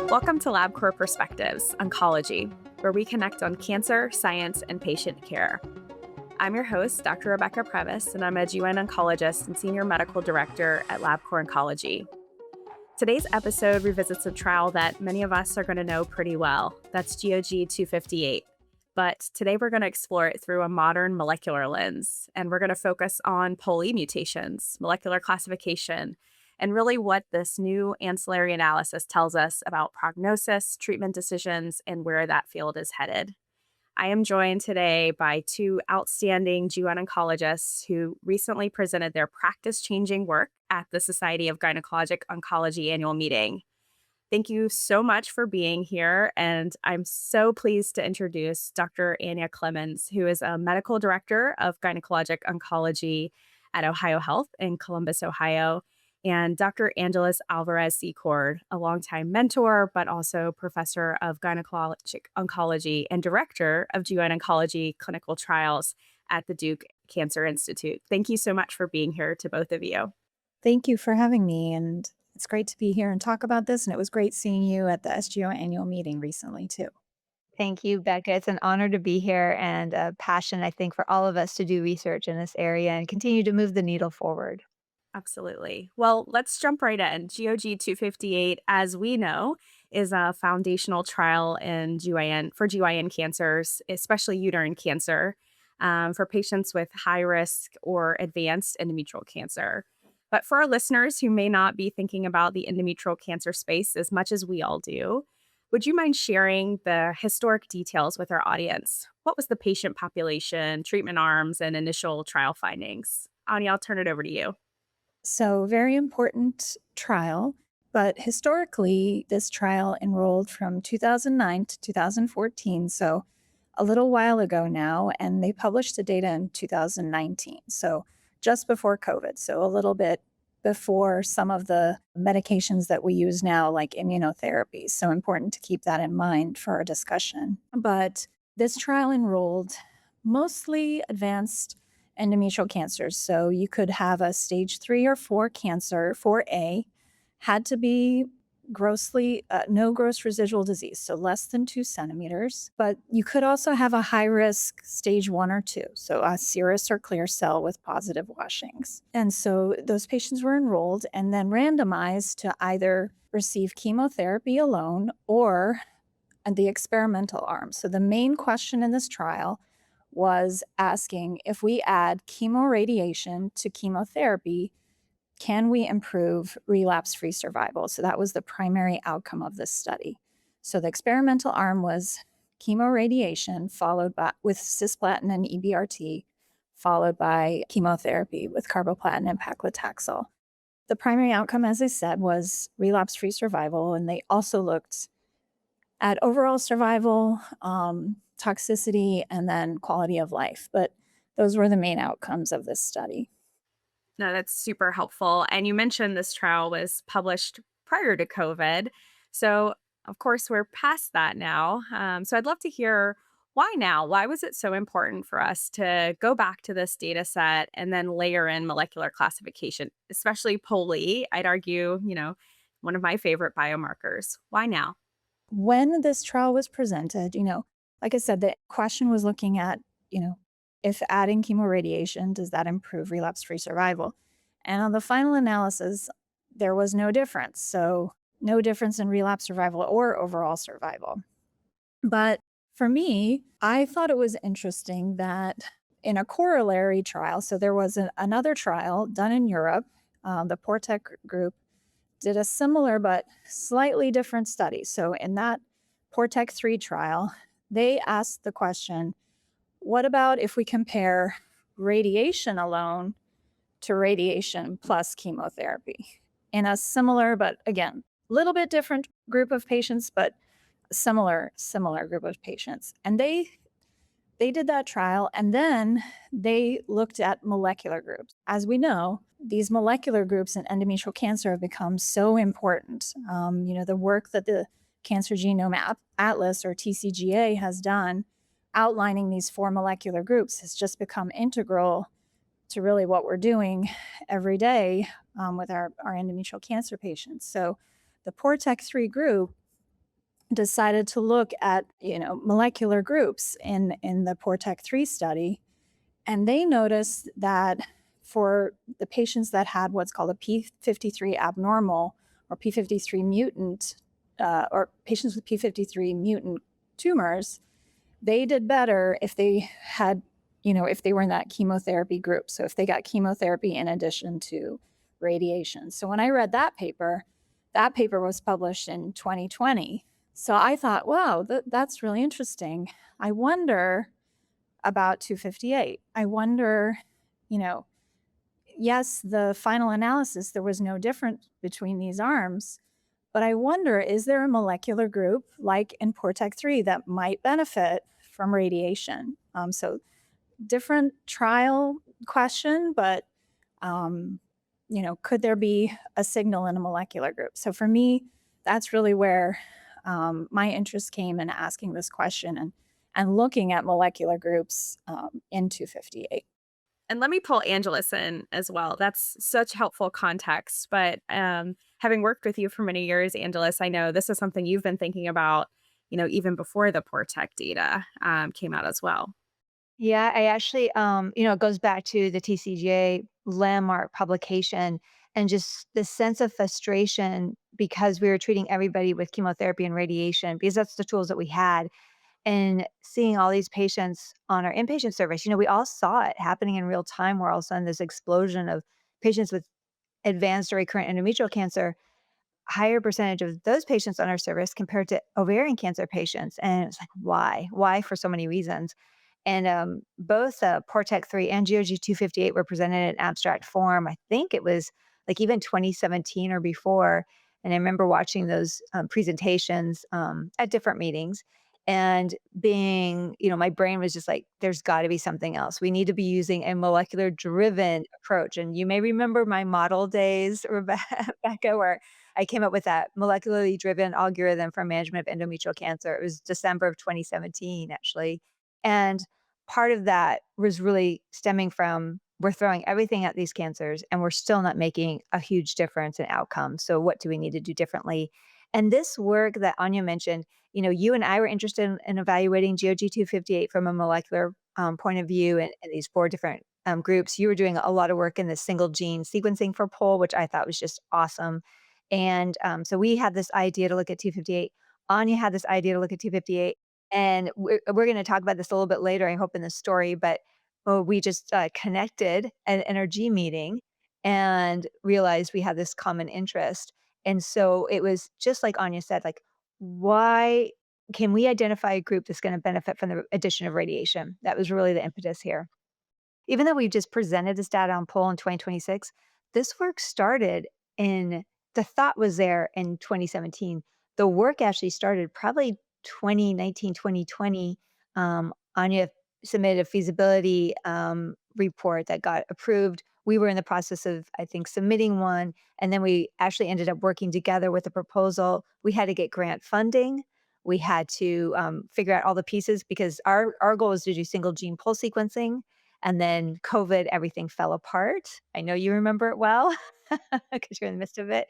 Welcome to Labcorp Perspectives Oncology, where we connect on cancer, science, and patient care. I'm your host, Dr. Rebecca Previs, and I'm a GYN oncologist and senior medical director at Labcorp Oncology. Today's episode revisits a trial that many of us are going to know pretty well. That's GOG 258. But today we're going to explore it through a modern molecular lens, and we're going to focus on POLE mutations, molecular classification, and really what this new ancillary analysis tells us about prognosis, treatment decisions, and where that field is headed. I am joined today by two outstanding GYN oncologists who recently presented their practice-changing work at the Society of Gynecologic Oncology annual meeting. Thank you so much for being here, and I'm so pleased to introduce Dr. Aine Clements, who is a medical director of gynecologic oncology at Ohio Health in Columbus, Ohio, and Dr. Alvarez Secord, a longtime mentor, but also professor of gynecologic oncology and director of GYN oncology clinical trials at the Duke Cancer Institute. Thank you so much for being here to both of you. Thank you for having me, and it's great to be here and talk about this, and it was great seeing you at the SGO annual meeting recently, too. Thank you, Becca. It's an honor to be here and a passion, I think, for all of us to do research in this area and continue to move the needle forward. Absolutely. Well, let's jump right in. GOG 258, as we know, is a foundational trial in GYN cancers, especially uterine cancer, for patients with high risk or advanced endometrial cancer. But for our listeners who may not be thinking about the endometrial cancer space as much as we all do, would you mind sharing the historic details with our audience? What was the patient population, treatment arms, and initial trial findings? Aine, I'll turn it over to you. So, very important trial, but historically, this trial enrolled from 2009 to 2014, so a little while ago now, and they published the data in 2019, so just before COVID, so a little bit before some of the medications that we use now, like immunotherapy. So important to keep that in mind for our discussion. But this trial enrolled mostly advanced endometrial cancers. So you could have a stage 3 or 4 cancer, 4A, had to be no gross residual disease, so less than 2 centimeters. But you could also have a high risk stage 1 or 2, so a serous or clear cell with positive washings. And so those patients were enrolled and then randomized to either receive chemotherapy alone or the experimental arm. So the main question in this trial was asking, if we add chemoradiation to chemotherapy, can we improve relapse-free survival? So that was the primary outcome of this study. So the experimental arm was chemoradiation followed by with cisplatin and EBRT, followed by chemotherapy with carboplatin and paclitaxel. The primary outcome, as I said, was relapse-free survival, and they also looked at overall survival, toxicity, and then quality of life. But those were the main outcomes of this study. No, that's super helpful. And you mentioned this trial was published prior to COVID. So, of course, we're past that now. So I'd love to hear why now? Why was it so important for us to go back to this data set and then layer in molecular classification, especially POLE? I'd argue, one of my favorite biomarkers. Why now? When this trial was presented, like I said, the question was looking at, if adding chemoradiation, does that improve relapse-free survival? And on the final analysis, there was no difference. So no difference in relapse survival or overall survival. But for me, I thought it was interesting that in a corollary trial, so there was another trial done in Europe, the Portec group did a similar but slightly different study. So in that Portec 3 trial, they asked the question, what about if we compare radiation alone to radiation plus chemotherapy in a similar, but again, a little bit different group of patients, but similar group of patients. And they did that trial, and then they looked at molecular groups. As we know, these molecular groups in endometrial cancer have become so important. The work that the Cancer Genome Atlas, or TCGA, has done outlining these 4 molecular groups has just become integral to really what we're doing every day with our endometrial cancer patients. So the PORTEC3 group decided to look at, molecular groups in the PORTEC3 study, and they noticed that for the patients that had what's called a p53 abnormal or p53 mutant, or patients with p53 mutant tumors, they did better if they had, if they were in that chemotherapy group. So if they got chemotherapy in addition to radiation. So when I read that paper was published in 2020. So I thought, wow, that's really interesting. I wonder about 258. I wonder, you know, yes, the final analysis, there was no difference between these arms, but I wonder, is there a molecular group like in PORTEC3 that might benefit from radiation? So different trial question, but could there be a signal in a molecular group? So for me, that's really where my interest came in asking this question and looking at molecular groups in 258. And let me pull Angelus in as well. That's such helpful context. But having worked with you for many years, Angelus, I know this is something you've been thinking about, even before the PORTEC data came out as well. Yeah, I actually, it goes back to the TCGA landmark publication and just the sense of frustration because we were treating everybody with chemotherapy and radiation because that's the tools that we had. And seeing all these patients on our inpatient service, we all saw it happening in real time where all of a sudden this explosion of patients with advanced or recurrent endometrial cancer, higher percentage of those patients on our service compared to ovarian cancer patients. And it's like, why? Why for so many reasons? And both PORTEC3 and GOG258 were presented in abstract form. I think it was like even 2017 or before. And I remember watching those presentations at different meetings and being, my brain was just like, there's got to be something else. We need to be using a molecular driven approach. And you may remember my model days, Rebecca, where I came up with that molecularly driven algorithm for management of endometrial cancer. It was December of 2017, actually. And part of that was really stemming from we're throwing everything at these cancers and we're still not making a huge difference in outcomes. So what do we need to do differently? And this work that Anya mentioned, you and I were interested in evaluating GOG258 from a molecular point of view and these four different groups. You were doing a lot of work in the single gene sequencing for POL, which I thought was just awesome. And so we had this idea to look at 258. Anya had this idea to look at 258. And we're gonna talk about this a little bit later, I hope, in the story, but, we just, connected at an NRG meeting and realized we had this common interest. And so it was just like Anya said, like, why can we identify a group that's gonna benefit from the addition of radiation? That was really the impetus here. Even though we just presented this data on poll in 2026, this work started in the thought was there in 2017. The work actually started probably 2019, 2020. Anya submitted a feasibility report that got approved. We were in the process of, I think, submitting one. And then we actually ended up working together with a proposal. We had to get grant funding. We had to figure out all the pieces because our goal was to do single gene pull sequencing and then COVID, everything fell apart. I know you remember it well because you're in the midst of it.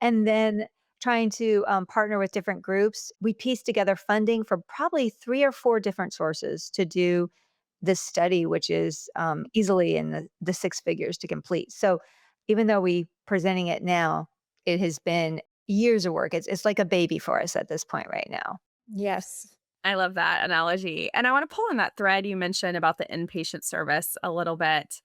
And then trying to partner with different groups, we pieced together funding for probably 3 or 4 different sources to do this study, which is easily in the 6 figures to complete. So even though we presenting it now, it has been years of work. It's like a baby for us at this point right now. Yes. I love that analogy. And I want to pull on that thread you mentioned about the inpatient service a little bit.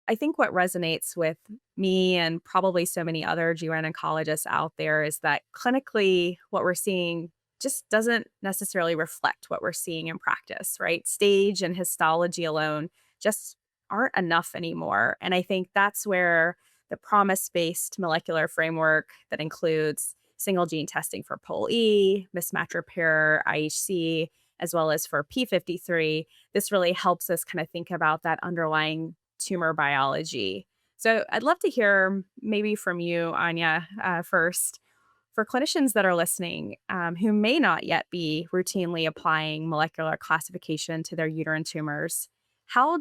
I think what resonates with me and probably so many other GYN oncologists out there is that clinically, what we're seeing just doesn't necessarily reflect what we're seeing in practice, right? Stage and histology alone just aren't enough anymore. And I think that's where the promise based molecular framework that includes single gene testing for POL-E, mismatch repair, IHC, as well as for P53, this really helps us kind of think about that underlying tumor biology. So I'd love to hear maybe from you, Anya, first. For clinicians that are listening who may not yet be routinely applying molecular classification to their uterine tumors, how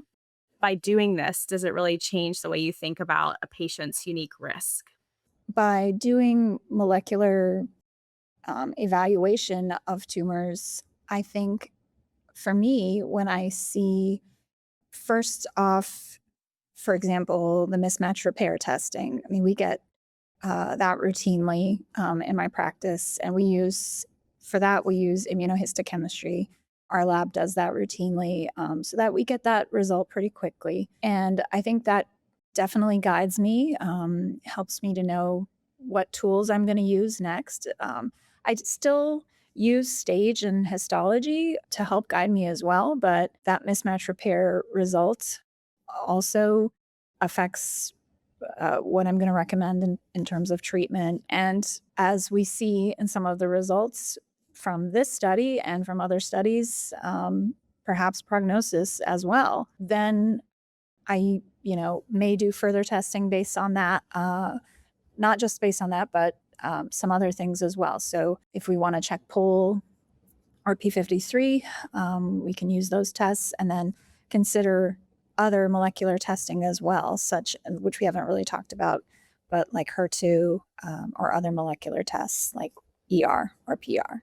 By doing this, does it really change the way you think about a patient's unique risk? By doing molecular evaluation of tumors, I think for me, when I see first off, for example, the mismatch repair testing, I mean, we get that routinely in my practice, and for that, we use immunohistochemistry. Our lab does that routinely so that we get that result pretty quickly. And I think that definitely guides me, helps me to know what tools I'm going to use next. I still use stage and histology to help guide me as well, but that mismatch repair result also affects what I'm going to recommend in terms of treatment. And as we see in some of the results from this study and from other studies, perhaps prognosis as well, then I, may do further testing based on that, not just based on that, but some other things as well. So if we want to check POL or P53, we can use those tests and then consider other molecular testing as well, which we haven't really talked about, but like HER2 or other molecular tests like ER or PR.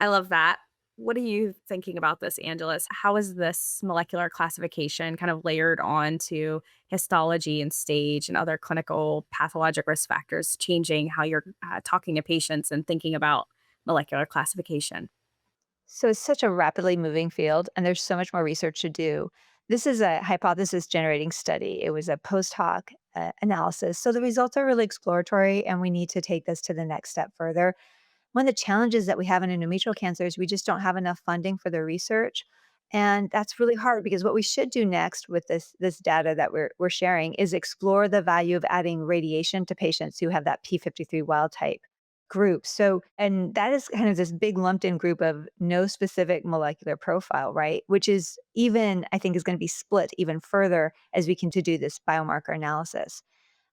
I love that. What are you thinking about this, Angeles? How is this molecular classification kind of layered on to histology and stage and other clinical pathologic risk factors changing how you're talking to patients and thinking about molecular classification? So it's such a rapidly moving field, and there's so much more research to do. This is a hypothesis generating study. It was a post hoc analysis. So the results are really exploratory, and we need to take this to the next step further. One of the challenges that we have in endometrial cancer is we just don't have enough funding for the research. And that's really hard because what we should do next with this data that we're sharing is explore the value of adding radiation to patients who have that P53 wild type group. So, and that is kind of this big lumped in group of no specific molecular profile, right? Which is even, I think, is going to be split even further as we can to do this biomarker analysis.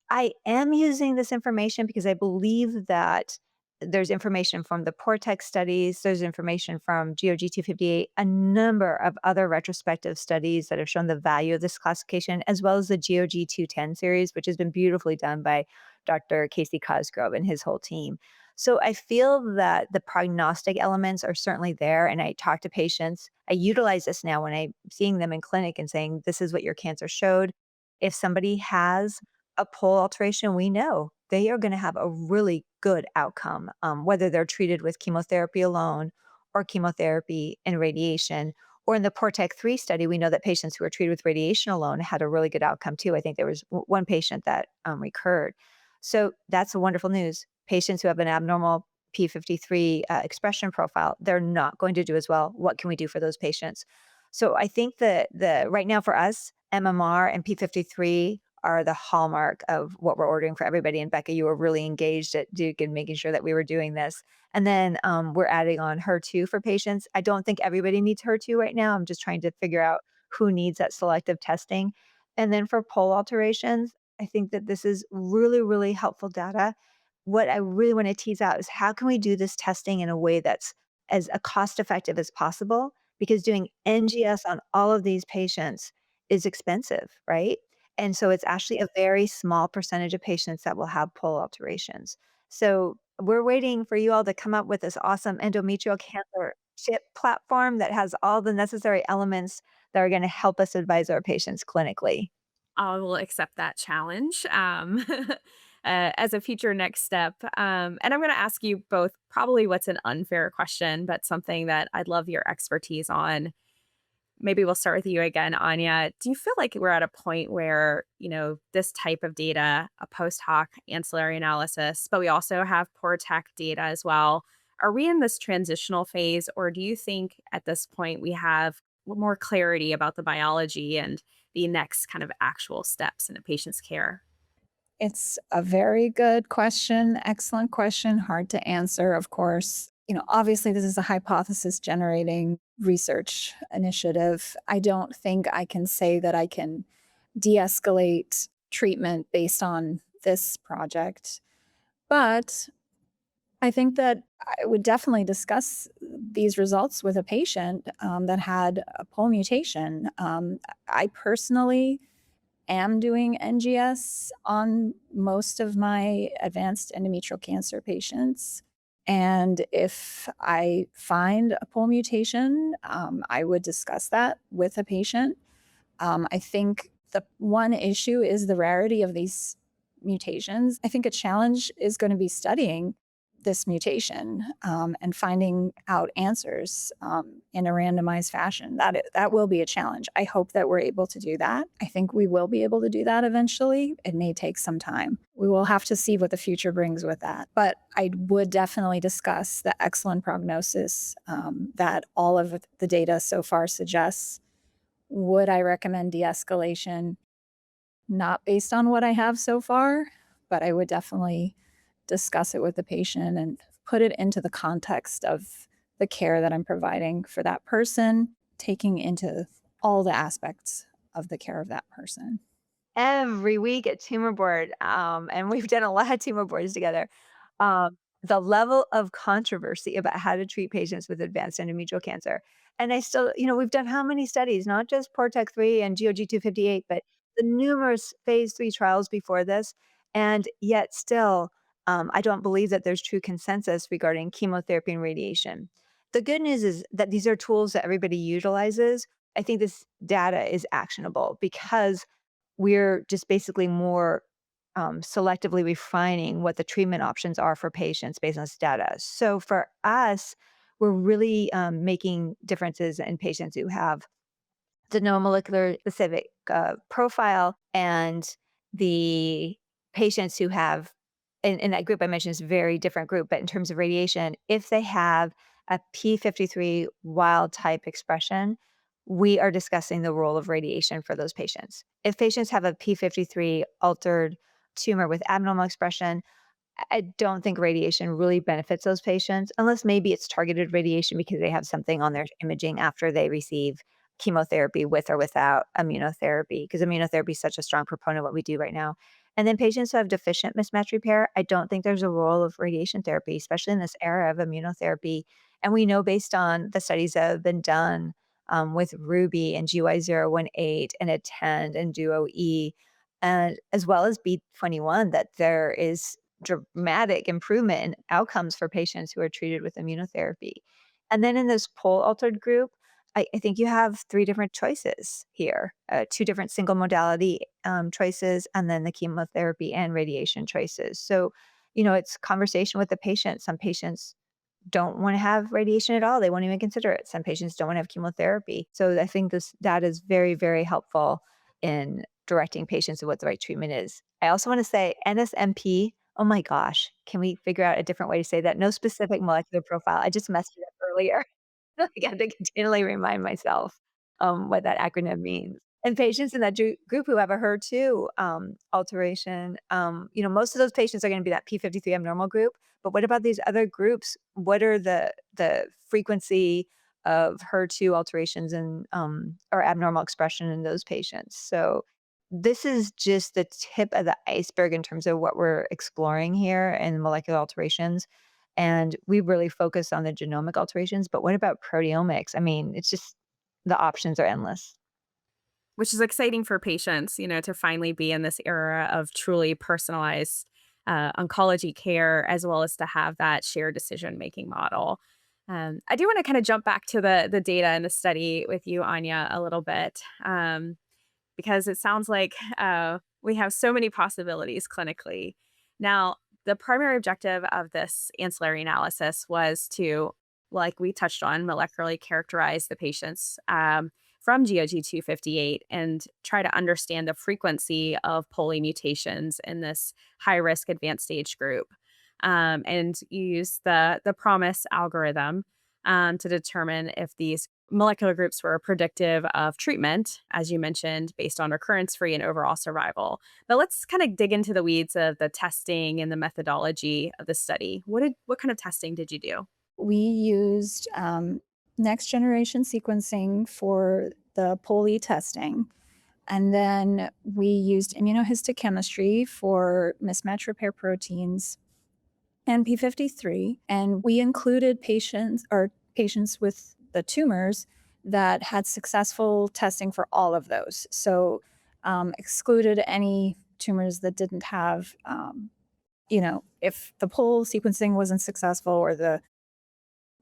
I am using this information because I believe that there's information from the Portex studies, there's information from GOG-258, a number of other retrospective studies that have shown the value of this classification, as well as the GOG-210 series, which has been beautifully done by Dr. Casey Cosgrove and his whole team. So I feel that the prognostic elements are certainly there, and I talk to patients. I utilize this now when I'm seeing them in clinic and saying, this is what your cancer showed. If somebody has a pole alteration, we know they are going to have a really good outcome, whether they're treated with chemotherapy alone or chemotherapy and radiation. Or in the Portec 3 study, we know that patients who were treated with radiation alone had a really good outcome too. I think there was one patient that recurred. So that's wonderful news. Patients who have an abnormal P53 expression profile, they're not going to do as well. What can we do for those patients? So I think that right now for us, MMR and P53 are the hallmark of what we're ordering for everybody. And Becca, you were really engaged at Duke in making sure that we were doing this. And then we're adding on HER2 for patients. I don't think everybody needs HER2 right now. I'm just trying to figure out who needs that selective testing. And then for pole alterations, I think that this is really, really helpful data. What I really want to tease out is how can we do this testing in a way that's as cost effective as possible? Because doing NGS on all of these patients is expensive, right? And so it's actually a very small percentage of patients that will have pole alterations. So we're waiting for you all to come up with this awesome endometrial cancer chip platform that has all the necessary elements that are going to help us advise our patients clinically. I will accept that challenge as a future next step. And I'm going to ask you both probably what's an unfair question, but something that I'd love your expertise on. Maybe we'll start with you again, Anya. Do you feel like we're at a point where, this type of data, a post hoc ancillary analysis, but we also have poor tech data as well? Are we in this transitional phase, or do you think at this point we have more clarity about the biology and the next kind of actual steps in a patient's care? It's a very good question, excellent question, hard to answer, of course. Obviously, this is a hypothesis generating research initiative. I don't think I can say that I can de escalate treatment based on this project. But I think that I would definitely discuss these results with a patient that had a pole mutation. I personally am doing NGS on most of my advanced endometrial cancer patients. And if I find a pole mutation, I would discuss that with a patient. I think the one issue is the rarity of these mutations. I think a challenge is going to be studying this mutation and finding out answers in a randomized fashion. That will be a challenge. I hope that we're able to do that. I think we will be able to do that eventually. It may take some time. We will have to see what the future brings with that. But I would definitely discuss the excellent prognosis that all of the data so far suggests. Would I recommend de-escalation? Not based on what I have so far, but I would definitely discuss it with the patient and put it into the context of the care that I'm providing for that person, taking into all the aspects of the care of that person. Every week at tumor board, and we've done a lot of tumor boards together. The level of controversy about how to treat patients with advanced endometrial cancer. And I still, we've done how many studies, not just PORTEC 3 and GOG 258, but the numerous phase 3 trials before this. And yet still, I don't believe that there's true consensus regarding chemotherapy and radiation. The good news is that these are tools that everybody utilizes. I think this data is actionable because we're just basically more selectively refining what the treatment options are for patients based on this data. So for us, we're really making differences in patients who have the no molecular specific profile and the patients who have, in that group I mentioned is a very different group, but in terms of radiation, if they have a P53 wild type expression, we are discussing the role of radiation for those patients. If patients have a P53 altered tumor with abnormal expression, I don't think radiation really benefits those patients unless maybe it's targeted radiation because they have something on their imaging after they receive chemotherapy with or without immunotherapy, because immunotherapy is such a strong proponent of what we do right now. And then patients who have deficient mismatch repair, I don't think there's a role of radiation therapy, especially in this era of immunotherapy. And we know based on the studies that have been done with Ruby and GY018 and Attend and Duo E, and as well as B21, that there is dramatic improvement in outcomes for patients who are treated with immunotherapy. And then in this pole altered group, I think you have three different choices here, two different single modality choices, and then the chemotherapy and radiation choices. So, it's conversation with the patient. Some patients don't want to have radiation at all. They won't even consider it. Some patients don't want to have chemotherapy. So I think that is very, very helpful in directing patients to what the right treatment is. I also want to say NSMP. Oh my gosh, can we figure out a different way to say that? No specific molecular profile. I just messed it up earlier. I have to continually remind myself what that acronym means. And patients in that group who have a HER2 alteration, most of those patients are going to be that P53 abnormal group. But what about these other groups? What are the frequency of HER2 alterations and or abnormal expression in those patients? So this is just the tip of the iceberg in terms of what we're exploring here in molecular alterations. And we really focus on the genomic alterations, but what about proteomics? I mean, it's just the options are endless. Which is exciting for patients, to finally be in this era of truly personalized oncology care, as well as to have that shared decision making model. I do want to kind of jump back to the data and the study with you, Anya, a little bit, because it sounds like we have so many possibilities clinically. Now, the primary objective of this ancillary analysis was to, like we touched on, molecularly characterize the patients from GOG 258 and try to understand the frequency of POLE mutations in this high risk advanced stage group. And you use the PROMIS algorithm to determine if these molecular groups were predictive of treatment, as you mentioned, based on recurrence-free and overall survival. But let's kind of dig into the weeds of the testing and the methodology of the study. What kind of testing did you do? We used next generation sequencing for the POLE testing. And then we used immunohistochemistry for mismatch repair proteins. and P53. And we included patients with the tumors that had successful testing for all of those. So excluded any tumors that didn't have, if the POL sequencing wasn't successful or the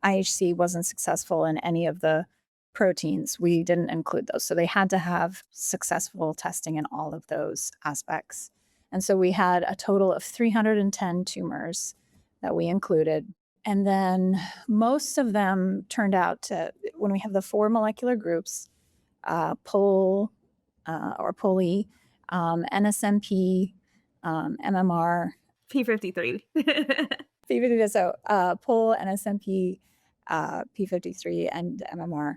IHC wasn't successful in any of the proteins, we didn't include those. So they had to have successful testing in all of those aspects. And so we had a total of 310 tumors that we included. And then most of them turned out to, when we have the 4 molecular groups, POL or POLE, NSMP, MMR, P53. P53, so POL, NSMP, P53, and MMR.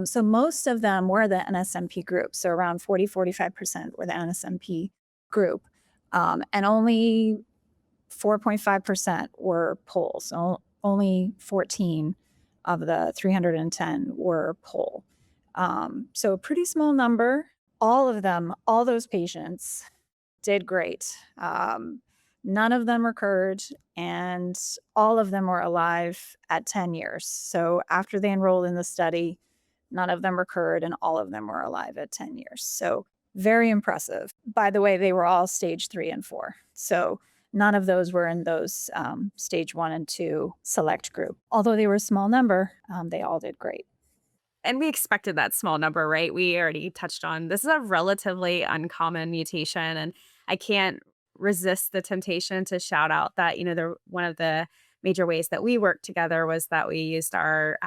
So most of them were the NSMP group. So around 45% were the NSMP group. And only 4.5% were POL. So only 14 of the 310 were POL. So a pretty small number. All of them, all those patients did great. None of them recurred, and all of them were alive at 10 years. So after they enrolled in the study, none of them recurred, and all of them were alive at 10 years. So very impressive. By the way, they were all stage 3 and 4. So none of those were in those stage 1 and 2 select group. Although they were a small number, they all did great. And we expected that small number, right? We already touched on this is a relatively uncommon mutation. And I can't resist the temptation to shout out that, one of the major ways that we worked together was that we used our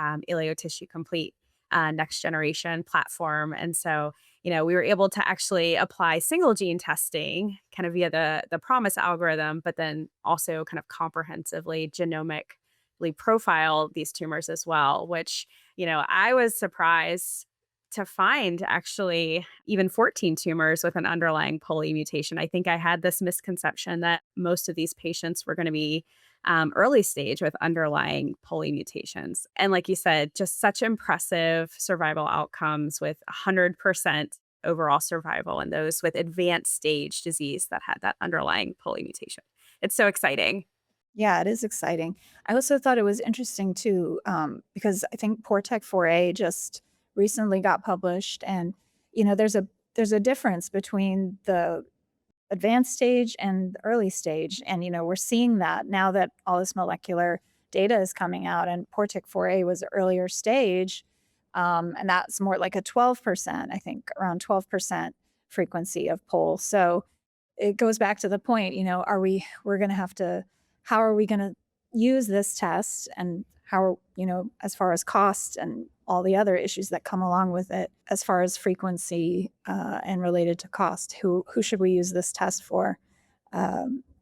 Tissue Complete next generation platform. And so, we were able to actually apply single gene testing kind of via the PROMIS algorithm, but then also kind of comprehensively genomically profile these tumors as well, which I was surprised to find actually even 14 tumors with an underlying POLE mutation. I think I had this misconception that most of these patients were going to be early stage with underlying POLE mutations. And like you said, just such impressive survival outcomes with 100% overall survival in those with advanced stage disease that had that underlying POLE mutation. It's so exciting. Yeah, it is exciting. I also thought it was interesting too, because I think Portec 4A just recently got published, and there's a difference between the advanced stage and the early stage, and we're seeing that now that all this molecular data is coming out. And Portec 4A was earlier stage, and that's more like a 12%, I think, around 12% frequency of POL. So it goes back to the point, we're going to have to, how are we going to use this test, and how, as far as cost and all the other issues that come along with it, as far as frequency and related to cost, who should we use this test for,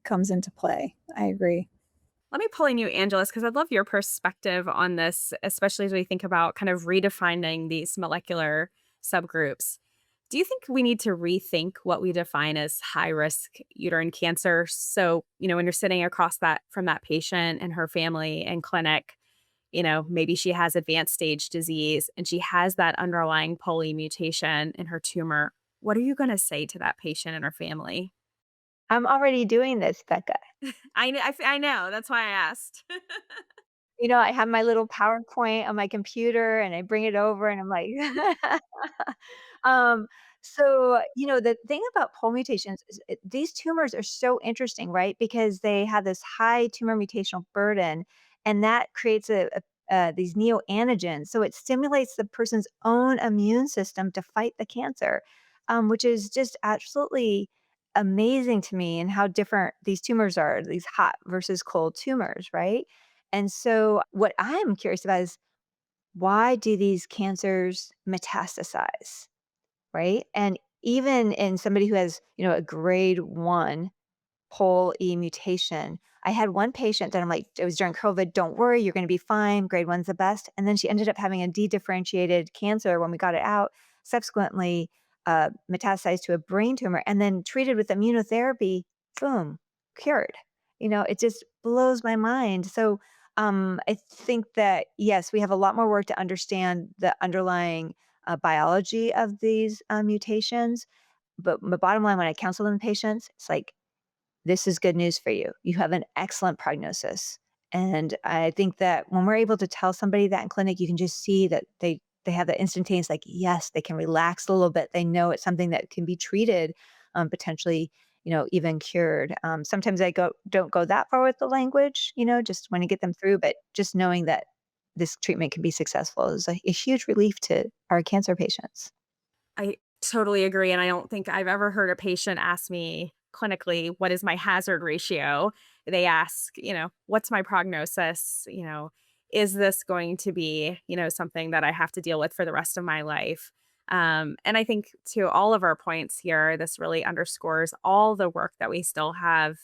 comes into play. I agree. Let me pull in you, Angeles, because I'd love your perspective on this, especially as we think about kind of redefining these molecular subgroups. Do you think we need to rethink what we define as high risk uterine cancer? So, when you're sitting across that from that patient and her family and clinic, maybe she has advanced stage disease and she has that underlying POLE mutation in her tumor. What are you going to say to that patient and her family? I'm already doing this, Becca. I know. That's why I asked. I have my little PowerPoint on my computer and I bring it over and I'm like, um, the thing about pole mutations is these tumors are so interesting, right? Because they have this high tumor mutational burden, and that creates these neoantigens. So it stimulates the person's own immune system to fight the cancer, which is just absolutely amazing to me, and how different these tumors are, these hot versus cold tumors, right? And so what I'm curious about is, why do these cancers metastasize, right? And even in somebody who has, a grade 1 POL E mutation, I had one patient that I'm like, it was during COVID, don't worry, you're going to be fine. Grade 1's the best. And then she ended up having a dedifferentiated cancer when we got it out, subsequently metastasized to a brain tumor, and then treated with immunotherapy, boom, cured. It just blows my mind. So I think that, yes, we have a lot more work to understand the underlying biology of these mutations. But the bottom line, when I counsel them patients, it's like, this is good news for you. You have an excellent prognosis. And I think that when we're able to tell somebody that in clinic, you can just see that they have that instantaneous, like, yes, they can relax a little bit. They know it's something that can be treated, potentially, even cured. Sometimes I don't go that far with the language, just want to get them through, but just knowing that this treatment can be successful is a huge relief to our cancer patients. I totally agree, and I don't think I've ever heard a patient ask me clinically, "What is my hazard ratio?" They ask, "What's my prognosis?" "Is this going to be, something that I have to deal with for the rest of my life?" And I think to all of our points here, this really underscores all the work that we still have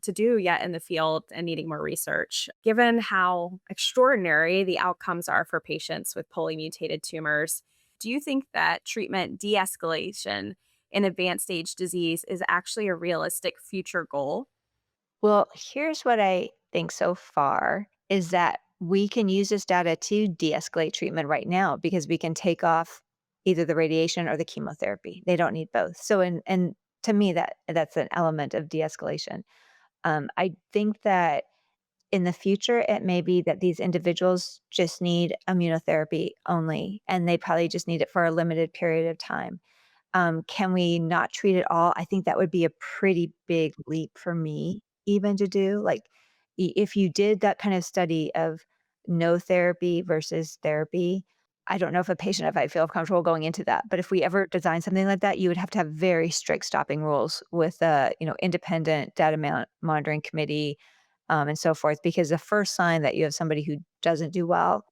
to do yet in the field and needing more research. Given how extraordinary the outcomes are for patients with polymutated tumors, do you think that treatment de escalation in advanced stage disease is actually a realistic future goal? Well, here's what I think so far is that we can use this data to de-escalate treatment right now because we can take off either the radiation or the chemotherapy. They don't need both. So and to me that's an element of de-escalation. I think that in the future it may be that these individuals just need immunotherapy only and they probably just need it for a limited period of time. Can we not treat it all? I think that would be a pretty big leap for me even to do. Like, if you did that kind of study of no therapy versus therapy, I don't know if I feel comfortable going into that. But if we ever design something like that, you would have to have very strict stopping rules with a independent data monitoring committee, and so forth. Because the first sign that you have somebody who doesn't do well,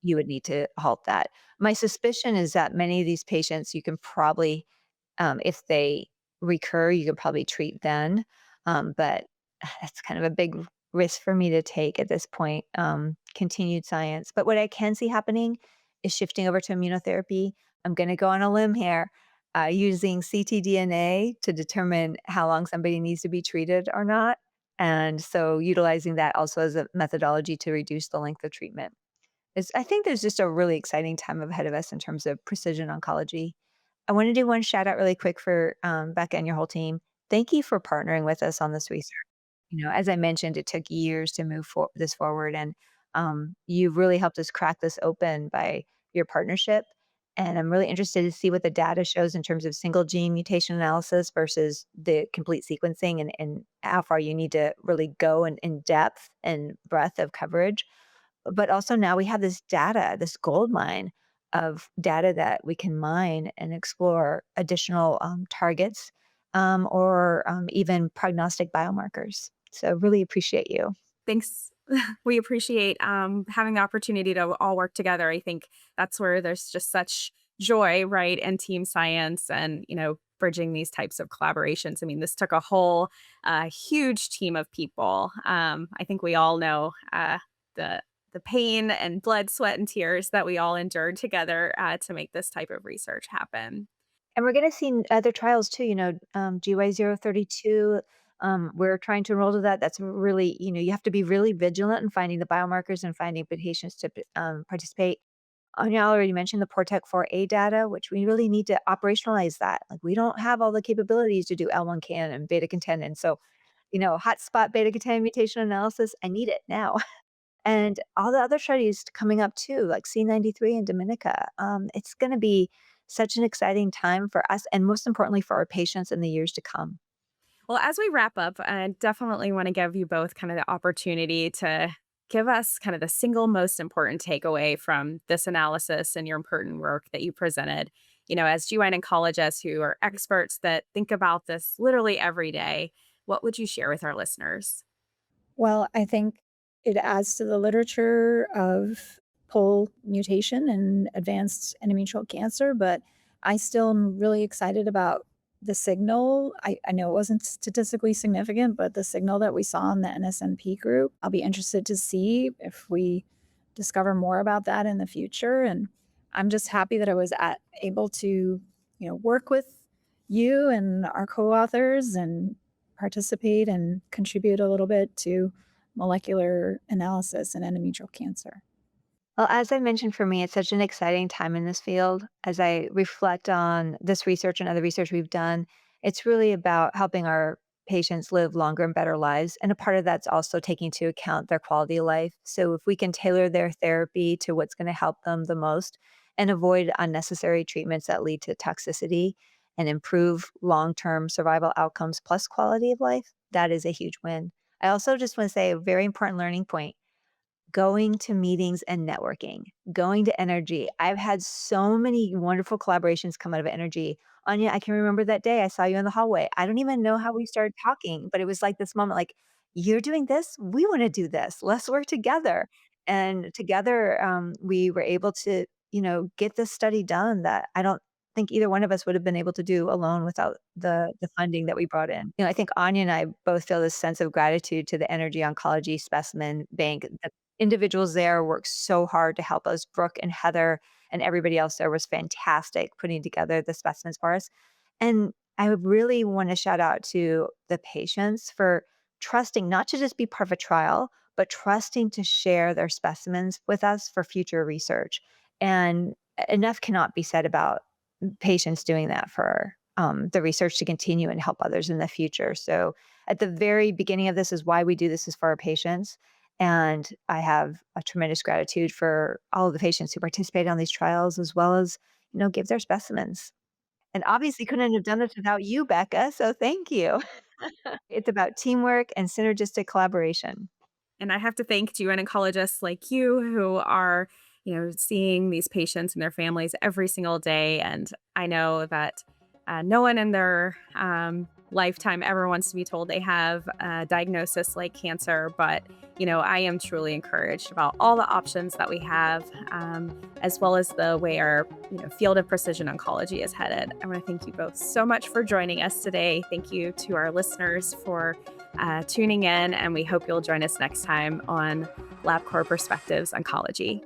you would need to halt that. My suspicion is that many of these patients you can probably, if they recur, you could probably treat then. But that's kind of a big risk for me to take at this point, continued science. But what I can see happening is shifting over to immunotherapy. I'm going to go on a limb here, using ctDNA to determine how long somebody needs to be treated or not. And so utilizing that also as a methodology to reduce the length of treatment. I think there's just a really exciting time ahead of us in terms of precision oncology. I want to do one shout out really quick for Becca and your whole team. Thank you for partnering with us on this research. As I mentioned, it took years to move this forward, and you've really helped us crack this open by your partnership. And I'm really interested to see what the data shows in terms of single gene mutation analysis versus the complete sequencing and how far you need to really go in depth and breadth of coverage. But also now we have this data, this gold mine of data that we can mine and explore additional targets, or even prognostic biomarkers. So really appreciate you. Thanks. We appreciate having the opportunity to all work together. I think that's where there's just such joy, right? And team science and, bridging these types of collaborations. I mean, this took a whole huge team of people. I think we all know the the pain and blood, sweat, and tears that we all endured together to make this type of research happen. And we're going to see other trials too, GY032. We're trying to enroll to that. That's really, you have to be really vigilant in finding the biomarkers and finding patients to participate. Anya already mentioned the PORTEC4A data, which we really need to operationalize that. Like, we don't have all the capabilities to do L1CAN and beta-catenin. So, hotspot beta-catenin mutation analysis, I need it now. And all the other studies coming up too, like C93 and Dominica. It's going to be such an exciting time for us and most importantly for our patients in the years to come. Well, as we wrap up, I definitely want to give you both kind of the opportunity to give us kind of the single most important takeaway from this analysis and your important work that you presented. As GYN oncologists who are experts that think about this literally every day, what would you share with our listeners? Well, I think it adds to the literature of pole mutation and advanced endometrial cancer, but I still am really excited about the signal. I know it wasn't statistically significant, but the signal that we saw in the NSNP group, I'll be interested to see if we discover more about that in the future. And I'm just happy that I was able to, work with you and our co-authors and participate and contribute a little bit to molecular analysis in endometrial cancer. Well, as I mentioned, for me, it's such an exciting time in this field. As I reflect on this research and other research we've done, it's really about helping our patients live longer and better lives. And a part of that's also taking into account their quality of life. So if we can tailor their therapy to what's going to help them the most and avoid unnecessary treatments that lead to toxicity and improve long-term survival outcomes plus quality of life, that is a huge win. I also just want to say a very important learning point: going to meetings and networking, going to Energy. I've had so many wonderful collaborations come out of Energy. Anya, I can remember that day I saw you in the hallway. I don't even know how we started talking, but it was like this moment, like, you're doing this, we want to do this. Let's work together. And together, we were able to, get this study done that I don't think either one of us would have been able to do alone without the funding that we brought in. I think Anya and I both feel this sense of gratitude to the Energy Oncology Specimen Bank. Individuals there worked so hard to help us. Brooke and Heather and everybody else there was fantastic putting together the specimens for us. And I would really want to shout out to the patients for trusting not to just be part of a trial, but trusting to share their specimens with us for future research. And enough cannot be said about patients doing that for the research to continue and help others in the future. So at the very beginning of this is why we do this is for our patients. And I have a tremendous gratitude for all of the patients who participated on these trials, as well as, give their specimens. And obviously couldn't have done this without you, Becca. So thank you. It's about teamwork and synergistic collaboration. And I have to thank GYN oncologists like you who are, seeing these patients and their families every single day. And I know that no one in their lifetime ever wants to be told they have a diagnosis like cancer. But, I am truly encouraged about all the options that we have, as well as the way our, field of precision oncology is headed. I want to thank you both so much for joining us today. Thank you to our listeners for tuning in, and we hope you'll join us next time on Labcorp Perspectives Oncology.